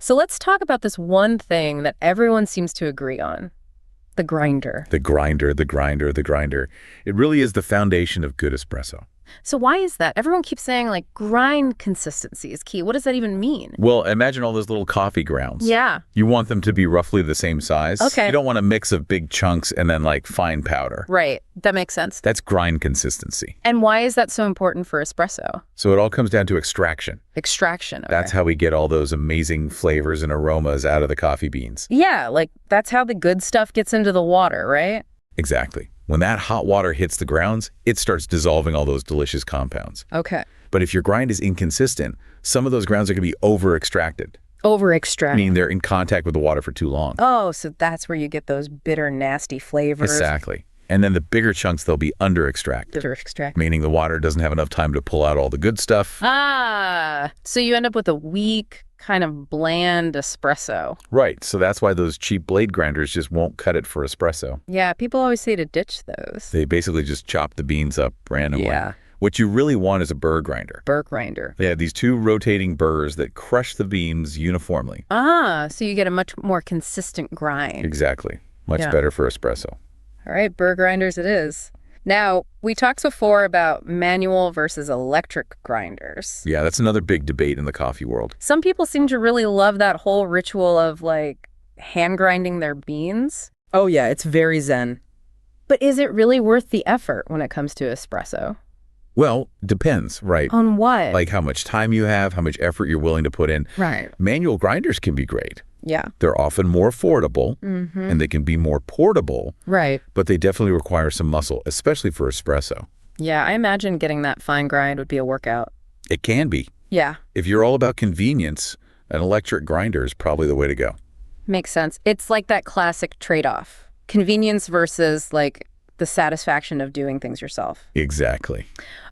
So let's talk about this one thing that everyone seems to agree on. The grinder. The grinder, the grinder, the grinder. It really is the foundation of good espresso. So why is that? Everyone keeps saying, like, grind consistency is key. What does that even mean? Well, imagine all those little coffee grounds. Yeah. You want them to be roughly the same size. Okay. You don't want a mix of big chunks and then, like, fine powder. Right. That makes sense. That's grind consistency. And why is that so important for espresso? So it all comes down to extraction. Extraction. Okay. That's how we get all those amazing flavors and aromas out of the coffee beans. Yeah, like, that's how the good stuff gets into the water, right? Exactly. When that hot water hits the grounds, it starts dissolving all those delicious compounds. Okay. But if your grind is inconsistent, some of those grounds are going to be over-extracted. Over-extract. Meaning they're in contact with the water for too long. Oh, so that's where you get those bitter, nasty flavors. Exactly. And then the bigger chunks, they'll be under-extracted. Under-extract. Meaning the water doesn't have enough time to pull out all the good stuff. Ah, so you end up with a weak, kind of bland espresso. Right. So that's why those cheap blade grinders just won't cut it for espresso. Yeah, people always say to ditch those. They basically just chop the beans up randomly. Yeah. What you really want is a burr grinder. Burr grinder. They have these two rotating burrs that crush the beans uniformly. Ah, so you get a much more consistent grind. Exactly. Much Yeah. better for espresso. All right, burr grinders it is. Now, we talked before about manual versus electric grinders. Yeah, that's another big debate in the coffee world. Some people seem to really love that whole ritual of, like, hand grinding their beans. Oh yeah, it's very zen. But is it really worth the effort when it comes to espresso? Well, depends, right? On what? Like how much time you have, how much effort you're willing to put in. Right. Manual grinders can be great. Yeah. They're often more affordable and they can be more portable, Right. but they definitely require some muscle, especially for espresso. Yeah, I imagine getting that fine grind would be a workout. It can be. Yeah. If you're all about convenience, an electric grinder is probably the way to go. Makes sense. It's like that classic trade-off. Convenience versus, like, the satisfaction of doing things yourself. Exactly.